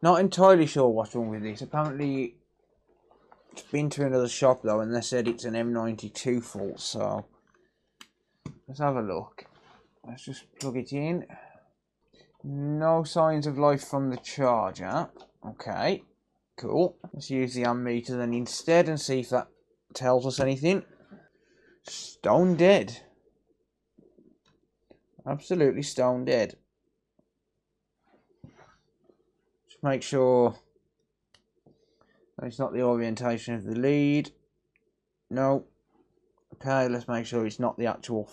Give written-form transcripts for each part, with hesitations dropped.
Not entirely sure what's wrong with this. Apparently, it's been to another shop though, and they said it's an M92 fault. So let's have a look. Let's just plug it in. No signs of life from the charger. Okay, cool. Let's use the ammeter then instead and see if that tells us anything. Stone dead. Absolutely stone dead. Just make sure it's not the orientation of the lead. No. Okay, let's make sure it's not the actual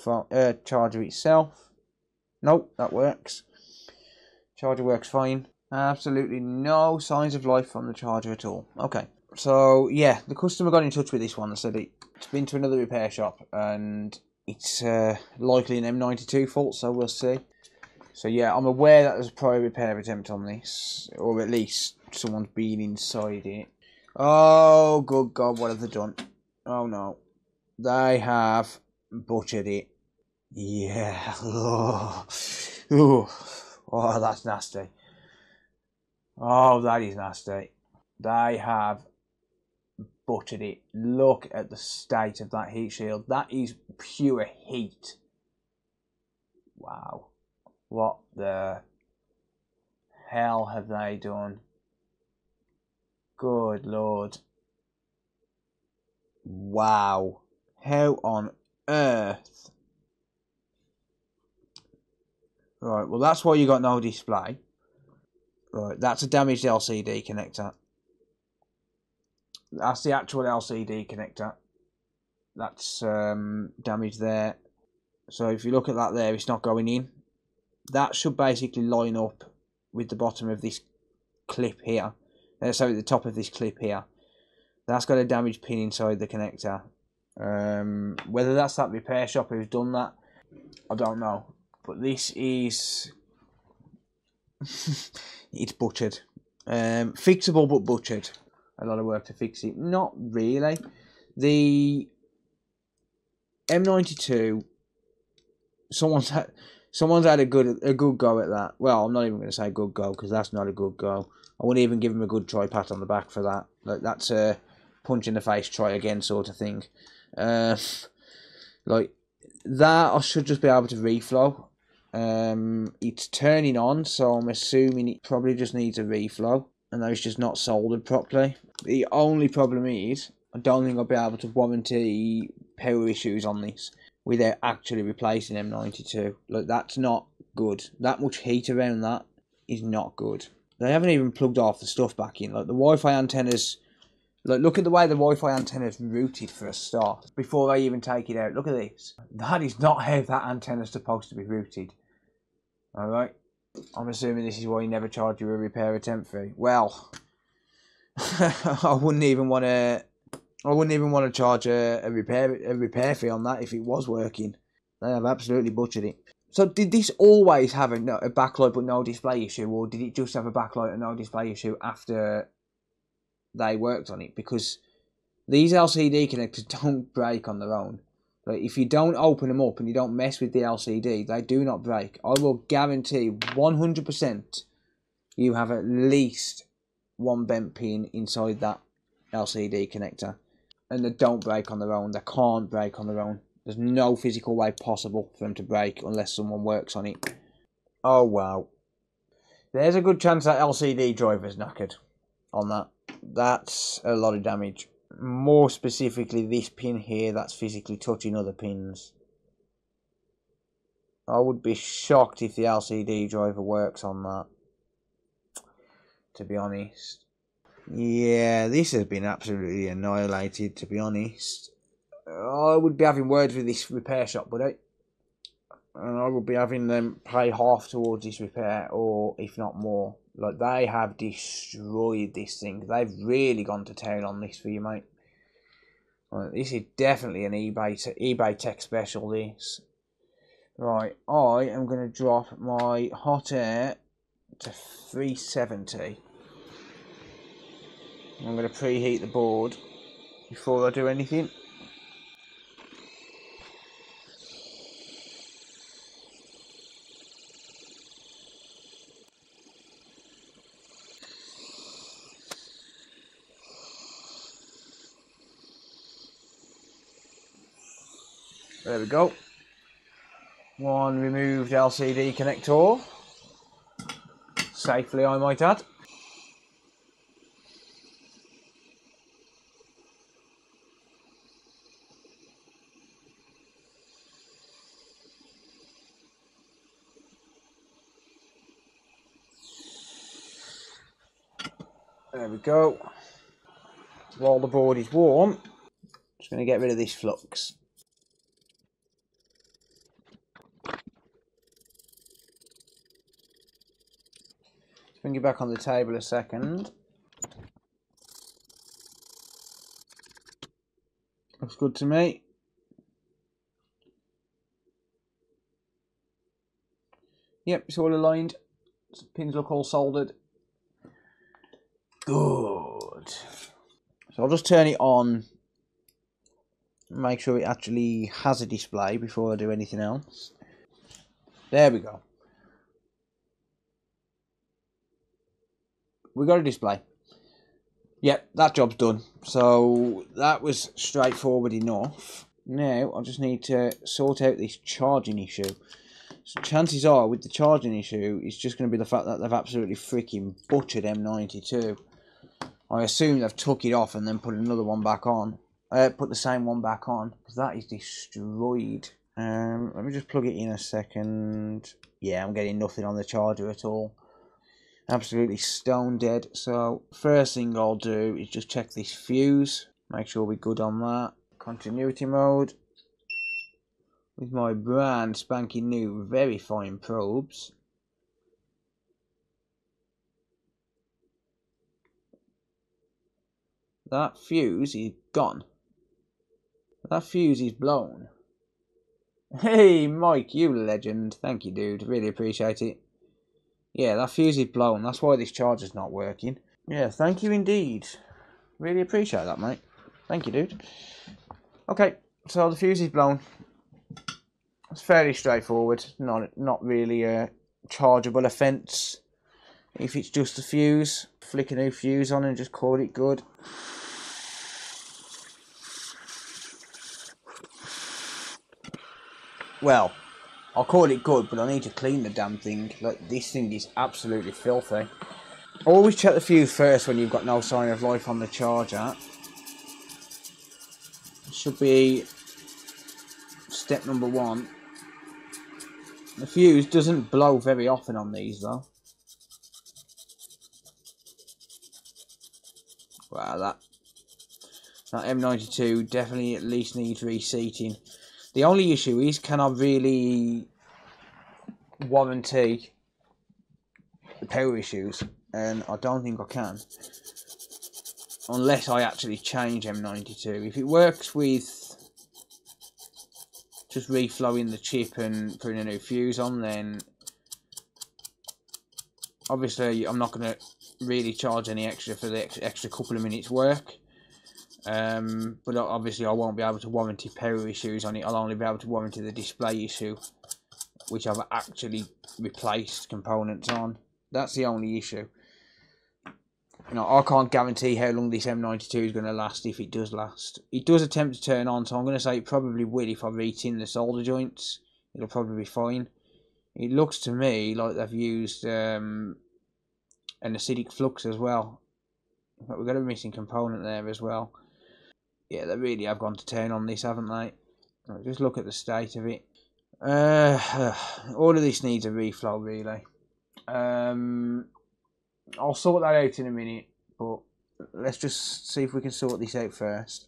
charger itself. Nope, that works. Charger works fine. Absolutely no signs of life from the charger at all. Okay, so yeah, the customer got in touch with this one and said it's been to another repair shop and it's likely an M92 fault, so we'll see. So yeah, I'm aware that there's a prior repair attempt on this, or at least someone's been inside it. Oh, good God, what have they done? Oh no. They have butchered it. Yeah. Oh, that's nasty. Oh, that is nasty. They have butchered it. Look at the state of that heat shield. That is pure heat. Wow. What the hell have they done? Good Lord. Wow. How on earth? Right, well that's why you got no display. Right, that's a damaged LCD connector. That's the actual LCD connector. That's damaged there. So if you look at that there, it's not going in. That should basically line up with the bottom of this clip here. Sorry, the top of this clip here. That's got a damaged pin inside the connector. Whether that's that repair shop who's done that, I don't know. But this is... it's butchered. Fixable but butchered. A lot of work to fix it. Not really. The M92, someone's had a good go at that. Well, I'm not even going to say good go because that's not a good go. I wouldn't even give him a good try pat on the back for that. Like that's a punch in the face, try again sort of thing. Like that, I should just be able to reflow. It's turning on, so I'm assuming it probably just needs a reflow, and that it's just not soldered properly. The only problem is, I don't think I'll be able to warranty power issues on this without actually replacing M92. Like, that's not good. That much heat around that is not good. They haven't even plugged half the stuff back in. Like, the Wi-Fi antennas... Like, look at the way the Wi-Fi antenna is routed for a start before they even take it out. Look at this. That is not how that antenna is supposed to be routed. Alright? I'm assuming this is why you never charge you a repair attempt fee. Well, I wouldn't even want to charge a repair fee on that if it was working. They have absolutely butchered it. So did this always have a backlight but no display issue, or did it just have a backlight and no display issue after they worked on it? Because these LCD connectors don't break on their own. Like, if you don't open them up and you don't mess with the LCD, they do not break. I will guarantee 100% you have at least one bent pin inside that LCD connector. And they don't break on their own. They can't break on their own. There's no physical way possible for them to break unless someone works on it. Oh, wow. There's a good chance that LCD driver's knackered on that. That's a lot of damage. More specifically, this pin here that's physically touching other pins. I would be shocked if the LCD driver works on that, to be honest. Yeah, this has been absolutely annihilated, to be honest. I would be having words with this repair shop, would I? And I would be having them pay half towards this repair, or if not more. Like, they have destroyed this thing. They've really gone to town on this for you, mate. Right, this is definitely an eBay tech special, this. Right, I am going to drop my hot air to 370. I'm going to preheat the board before I do anything. There we go. One removed LCD connector. Safely, I might add. There we go. While the board is warm, just going to get rid of this flux. Bring it back on the table a second. Looks good to me. Yep, it's all aligned. Pins look all soldered. Good. So I'll just turn it on. Make sure it actually has a display before I do anything else. There we go. We got a display. Yep, that job's done. So that was straightforward enough. Now I just need to sort out this charging issue. So chances are with the charging issue, it's just going to be the fact that they've absolutely freaking butchered M92. I assume they've took it off and then put another one back on. Put the same one back on, because that is destroyed. Let me just plug it in a second. Yeah, I'm getting nothing on the charger at all. Absolutely stone dead. So first thing I'll do is just check this fuse. Make sure we're good on that. Continuity mode. With my brand spanking new very fine probes. That fuse is gone. That fuse is blown. Hey Mike, you legend. Thank you, dude. Really appreciate it. Yeah, that fuse is blown. That's why this charger's not working. Yeah, thank you indeed. Really appreciate that, mate. Thank you, dude. Okay, so the fuse is blown. It's fairly straightforward. Not really a chargeable offence. If it's just a fuse, flick a new fuse on and just call it good. Well, I'll call it good, but I need to clean the damn thing. Like, this thing is absolutely filthy. Always check the fuse first when you've got no sign of life on the charger. It should be step number one. The fuse doesn't blow very often on these though. Wow, that M92 definitely at least needs reseating. The only issue is, can I really warranty the power issues? And I don't think I can. Unless I actually change M92. If it works with just reflowing the chip and putting a new fuse on, then obviously I'm not going to really charge any extra for the extra couple of minutes work. But obviously I won't be able to warranty power issues on it. I'll only be able to warranty the display issue, which I've actually replaced components on. That's the only issue. You know, I can't guarantee how long this M92 is going to last, if it does last. It does attempt to turn on, so I'm going to say it probably will if I re-tin the solder joints. It'll probably be fine. It looks to me like they've used an acidic flux as well. But we've got a missing component there as well. Yeah, they really have gone to turn on this, haven't they? Just look at the state of it. All of this needs a reflow, really. I'll sort that out in a minute, but let's just see if we can sort this out first.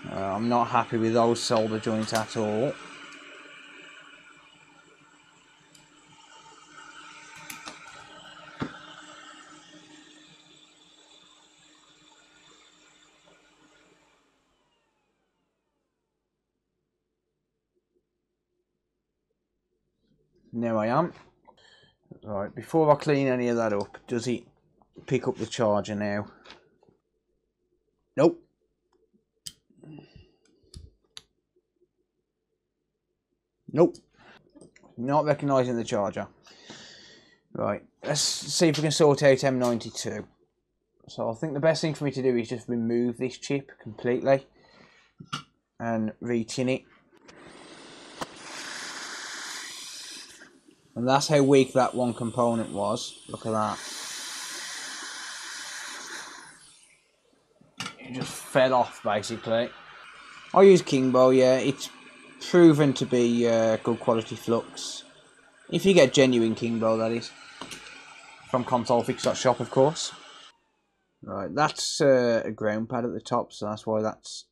I'm not happy with those solder joints at all. Now I am. Right, before I clean any of that up, does it pick up the charger now. Nope. Nope. Not recognising the charger. Right, let's see if we can sort out M92. So I think the best thing for me to do is just remove this chip completely and re-tin it. And that's how weak that one component was. Look at that. It just fell off basically. I use Kingbo, yeah, it's proven to be good quality flux. If you get genuine Kingbo, that is. From consolefix.shop, of course. Right, that's a ground pad at the top, so that's why that's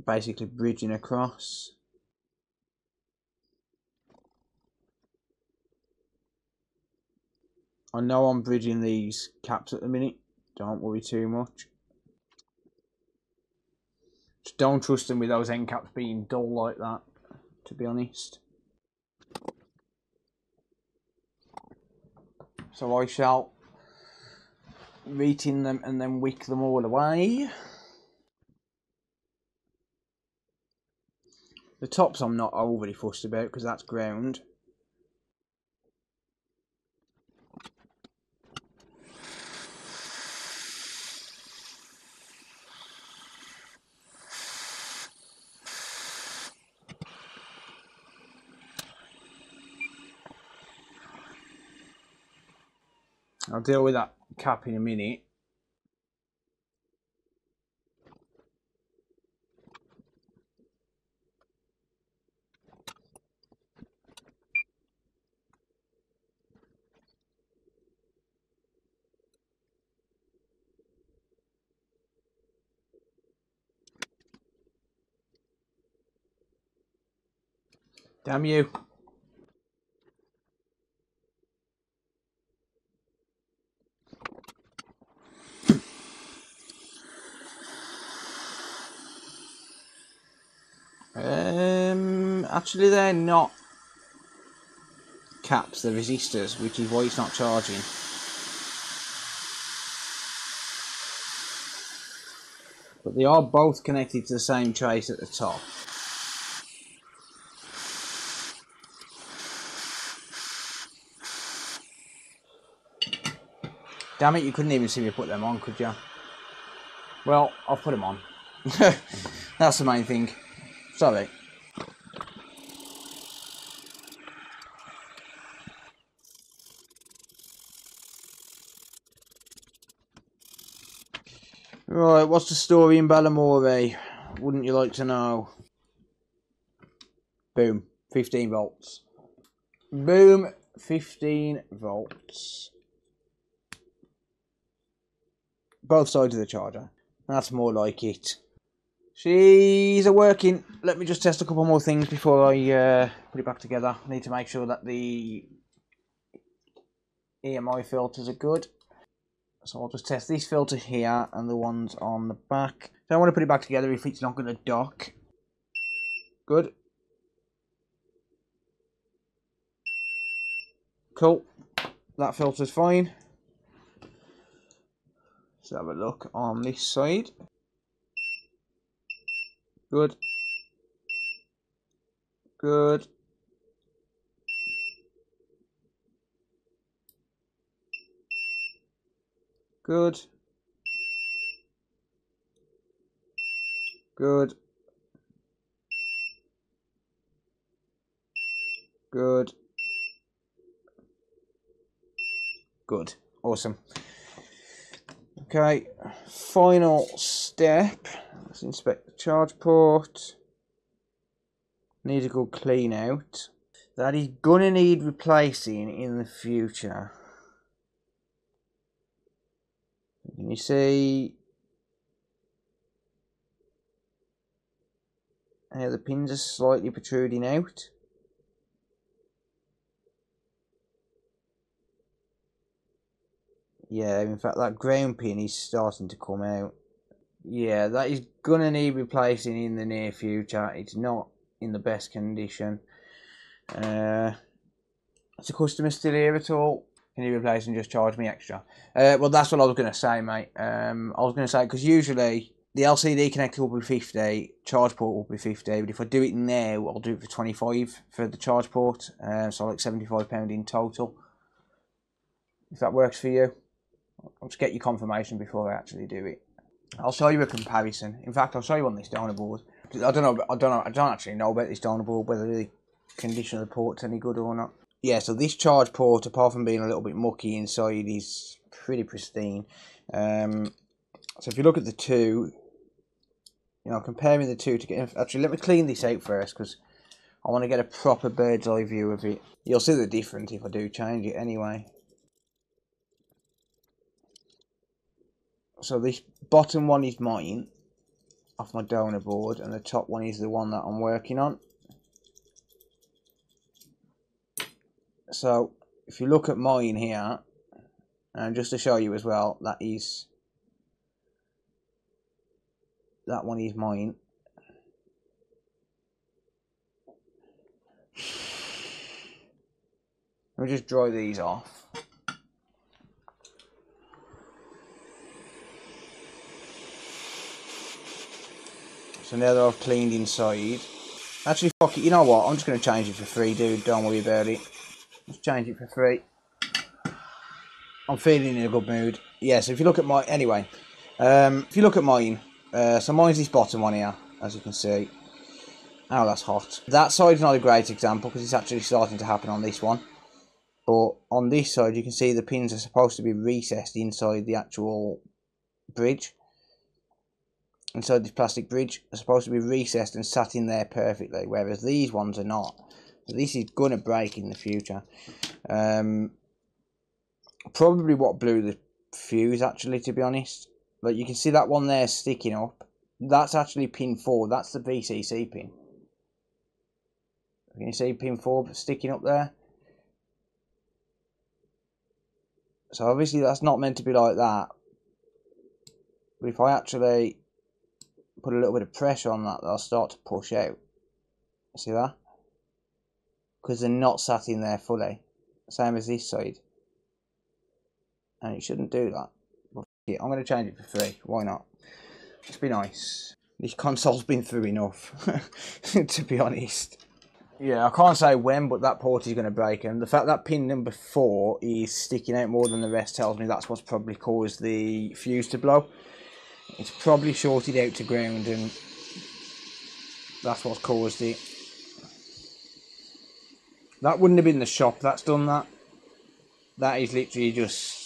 basically bridging across. I know I'm bridging these caps at the minute, don't worry too much. Just don't trust them with those end caps being dull like that, to be honest. So I shall re-tin them and then wick them all away. The tops I'm not overly fussed about because that's ground. I'll deal with that cap in a minute. Damn you. Actually they're not caps, they're resistors, which is why it's not charging. But they are both connected to the same trace at the top. Damn it, you couldn't even see me put them on, could you? Well, I'll put them on. That's the main thing. Sorry. Right, what's the story in Ballamore? Wouldn't you like to know? Boom, 15 volts. Boom, 15 volts. Both sides of the charger. That's more like it. She's working. Let me just test a couple more things before I put it back together. I need to make sure that the EMI filters are good. So I'll just test this filter here and the ones on the back. Don't want to put it back together if it's not going to dock. Good. Cool. That filter's fine. Let's have a look on this side. Good. Good. Good. Good. Good. Good. Awesome. Okay, final step. Let's inspect the charge port. Need a good clean out. That is gonna need replacing in the future. Can you see how the pins are slightly protruding out? Yeah, in fact that ground pin is starting to come out. Yeah, that is gonna need replacing in the near future. It's not in the best condition. Is the customer still here at all? Can you replace and just charge me extra? Well, that's what I was going to say, mate. I was going to say, because usually the LCD connector will be 50, charge port will be 50, but if I do it now, I'll do it for 25 for the charge port, so like £75 in total. If that works for you, I'll just get your confirmation before I actually do it. I'll show you a comparison. In fact, I'll show you on this donor board. I don't actually know about this donor board, whether the condition of the port's any good or not. Yeah, so this charge port, apart from being a little bit mucky inside, is pretty pristine. So if you look at the two, you know, comparing the two to get... Actually, let me clean this out first, because I want to get a proper bird's eye view of it. You'll see the difference if I do change it anyway. So this bottom one is mine, off my donor board, and the top one is the one that I'm working on. So if you look at mine here, and just to show you as well, that one is mine. Let me just dry these off. So now that I've cleaned inside, actually fuck it, you know what, I'm just going to change it for free, dude, don't worry about it. Just change it for free. I'm feeling in a good mood. Yeah, so if you look at my... Anyway, if you look at mine, so mine's this bottom one here, as you can see. Oh, that's hot. That side's not a great example, because it's actually starting to happen on this one. But on this side, you can see the pins are supposed to be recessed inside the actual bridge. Inside this plastic bridge are supposed to be recessed and sat in there perfectly, whereas these ones are not. So this is gonna break in the future. Probably what blew the fuse, actually, to be honest. Like, you can see that one there sticking up. That's actually pin 4. That's the VCC pin. Can you see pin 4 sticking up there? So obviously that's not meant to be like that. But if I actually put a little bit of pressure on that, they'll start to push out. See that? Because they're not sat in there fully. Same as this side. And it shouldn't do that. But yeah, I'm going to change it for free. Why not? It's be nice. This console's been through enough, to be honest. Yeah, I can't say when, but that port is going to break. And the fact that pin number 4 is sticking out more than the rest tells me that's what's probably caused the fuse to blow. It's probably shorted out to ground, and that's what's caused it. That wouldn't have been the shop that's done that. That is literally just,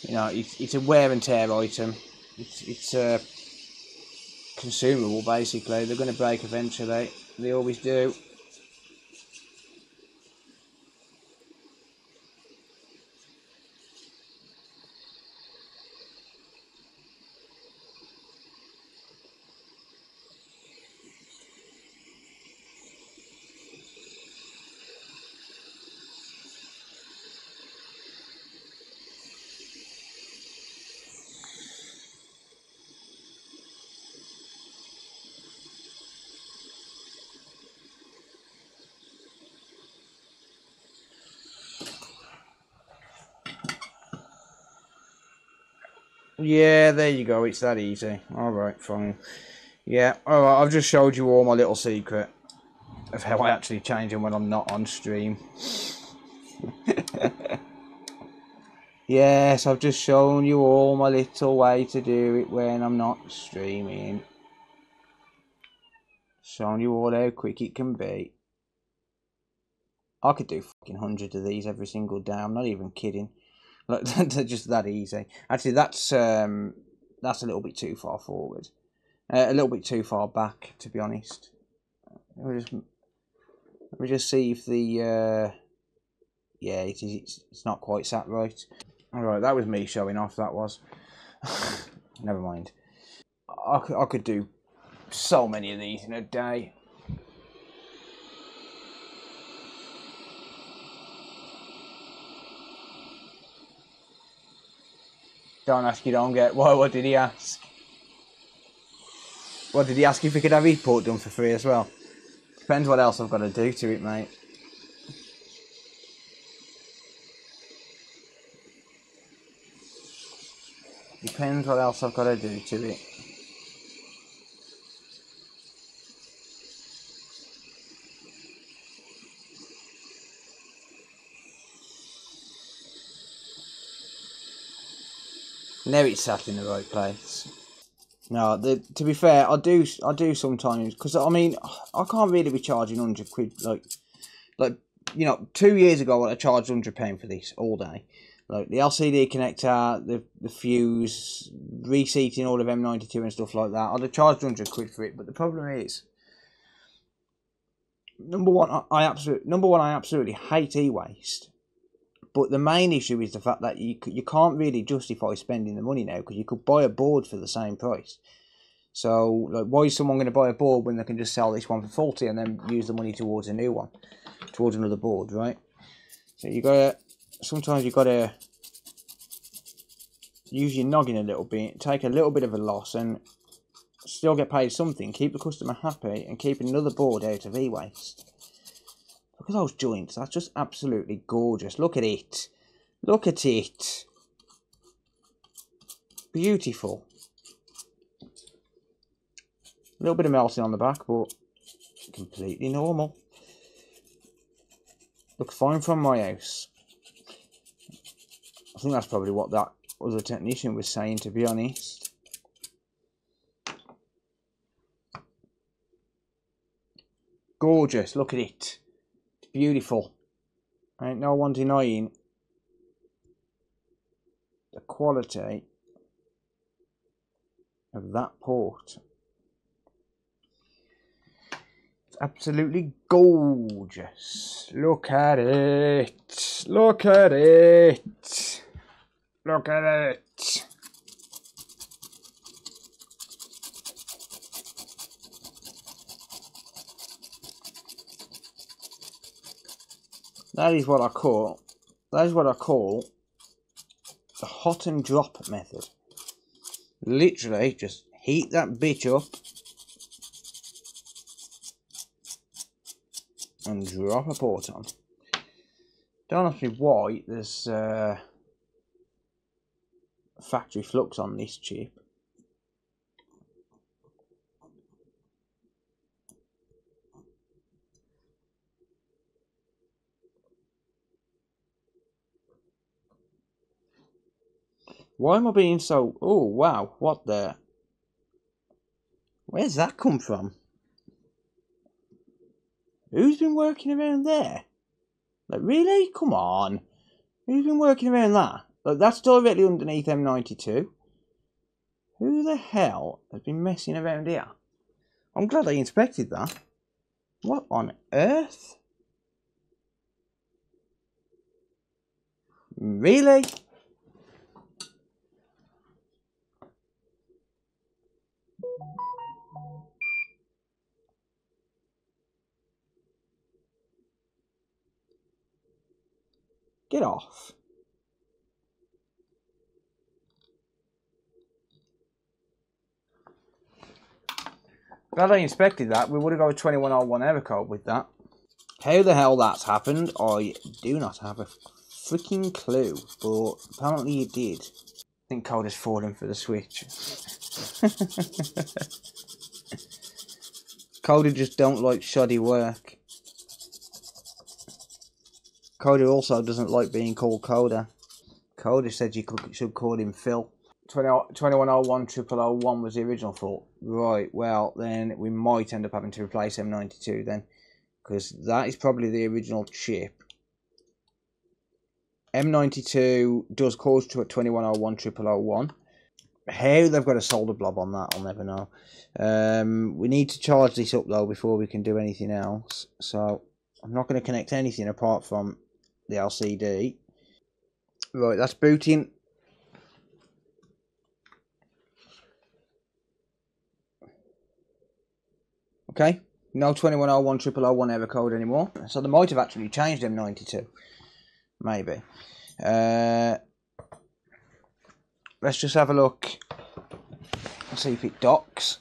you know, it's a wear and tear item. It's a consumable, basically. They're going to break eventually. They always do. Yeah, there you go. It's that easy. Alright, fine. Yeah, alright, I've just showed you all my little secret of how I actually change them when I'm not on stream. Yes, I've just shown you all my little way to do it when I'm not streaming. Shown you all how quick it can be. I could do fucking hundreds of these every single day. I'm not even kidding. Like, they're just that easy. Actually, that's a little bit too far forward. A little bit too far back, to be honest. Let me just see if the yeah, it's not quite sat right. Alright, that was me showing off, that was. Never mind. I could do so many of these in a day. Don't ask, you don't get. What did he ask? What did he ask if we could have his port done for free as well? Depends what else I've got to do to it, mate. Depends what else I've got to do to it. Now it's sat in the right place. No, to be fair, I do sometimes, because I mean, I can't really be charging £100 like you know, 2 years ago I charged £100 for this all day. Like the LCD connector, the fuse, reseating all of M92 and stuff like that. I'd have charged £100 for it, but the problem is, number one, I absolutely hate e-waste. But the main issue is the fact that you can't really justify spending the money now, because you could buy a board for the same price. So, like, why is someone going to buy a board when they can just sell this one for 40 and then use the money towards a new one, towards another board, right? So sometimes you gotta use your noggin a little bit, take a little bit of a loss, and still get paid something. Keep the customer happy and keep another board out of e-waste. Look at those joints. That's just absolutely gorgeous. Look at it. Look at it. Beautiful. A little bit of melting on the back, but completely normal. Looks fine from my house. I think that's probably what that other technician was saying, to be honest. Gorgeous. Look at it. Beautiful. Ain't no one denying the quality of that port. It's absolutely gorgeous. Look at it. Look at it. Look at it. That is what I call the hot and drop method. Literally, just heat that bitch up and drop a port on. Don't ask me why there's factory flux on this chip. Why am I being so... Oh, wow. What the... Where's that come from? Who's been working around there? Like, really? Come on. Who's been working around that? Like, that's directly underneath M92. Who the hell has been messing around here? I'm glad I inspected that. What on earth? Really? Get off. Glad I inspected that. We would have got a 2101 error code with that. How the hell that's happened, I do not have a freaking clue, but apparently it did. I think code has fallen for the switch. Coda just don't like shoddy work. Coda also doesn't like being called Coda. Coda said you should call him Phil. 2101 0001 was the original fault. Right, well then we might end up having to replace M92 then, because that is probably the original chip. M92 does cause to at 2101 0001. How they've got a solder blob on that, I'll never know. We need to charge this up though before we can do anything else. So I'm not going to connect anything apart from the LCD. Right, that's booting. Okay, no 2101 0001 error code anymore. So they might have actually changed M92. Maybe. Let's just have a look and see if it docks.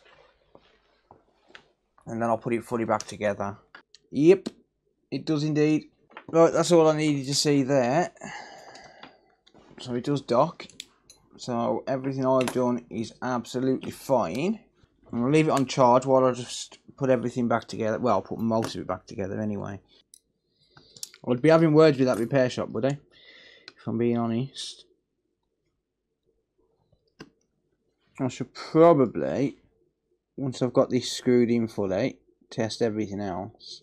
And then I'll put it fully back together. Yep, it does indeed. Right, that's all I needed to see there. So it does dock. So everything I've done is absolutely fine. I'm going to leave it on charge while I just put everything back together. Well, I'll put most of it back together anyway. I would be having words with that repair shop, would I? If I'm being honest. I should probably, once I've got this screwed in fully, test everything else.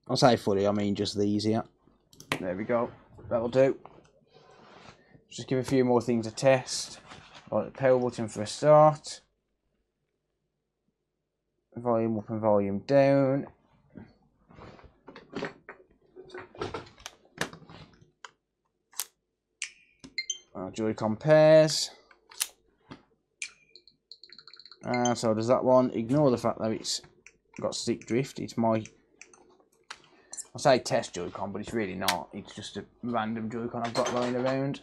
I'll say fully, I mean just these here. There we go. That'll do. Just give a few more things a test. Like the power button for a start. Volume up and volume down. Joy-Con pairs. So does that one. Ignore the fact that it's got stick drift. It's my, I say test Joy-Con, but it's really not. It's just a random Joy-Con I've got lying around.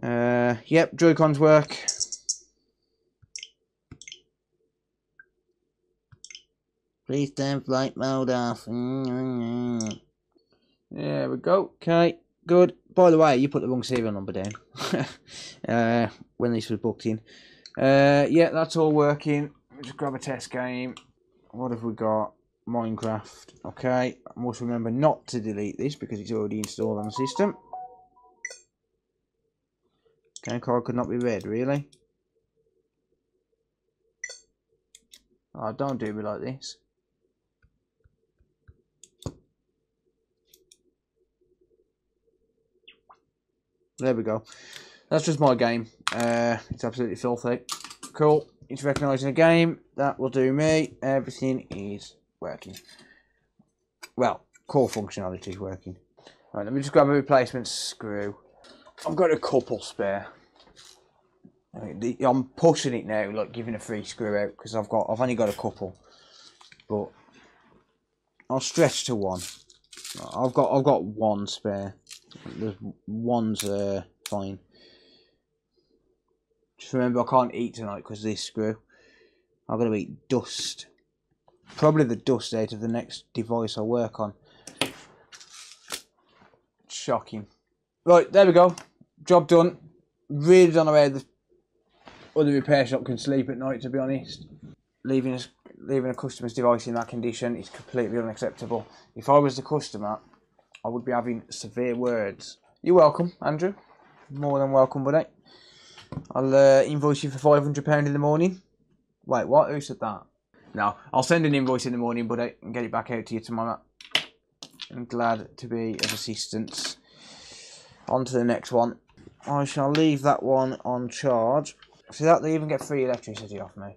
Yep, Joy-Cons work. Please turn flight mode off. There we go. Okay, good. By the way, you put the wrong serial number down when this was booked in. Yeah, that's all working. Just grab a test game. What have we got? Minecraft. Okay, I must remember not to delete this because it's already installed on the system. Okay, card could not be read, really? Oh, don't do me like this. There we go. That's just my game. It's absolutely filthy. Cool. It's recognising a game. That will do me. Everything is working. Well, core functionality is working. Right, let me just grab a replacement screw. I've got a couple spare. I'm pushing it now, like giving a free screw out because I've only got a couple. But I'll stretch to one. I've got one spare. There's one's fine. Just remember, I can't eat tonight because of this screw. I'm going to eat dust. Probably the dust out of the next device I work on. Shocking. Right, there we go. Job done. Really don't know how the other repair shop can sleep at night, to be honest. Leaving a customer's device in that condition is completely unacceptable. If I was the customer, I would be having severe words. You're welcome, Andrew. More than welcome, buddy. I'll invoice you for £500 in the morning. Wait, what? Who said that? No, I'll send an invoice in the morning, buddy, and get it back out to you tomorrow. I'm glad to be of assistance. On to the next one. I shall leave that one on charge. See that? They even get free electricity off me.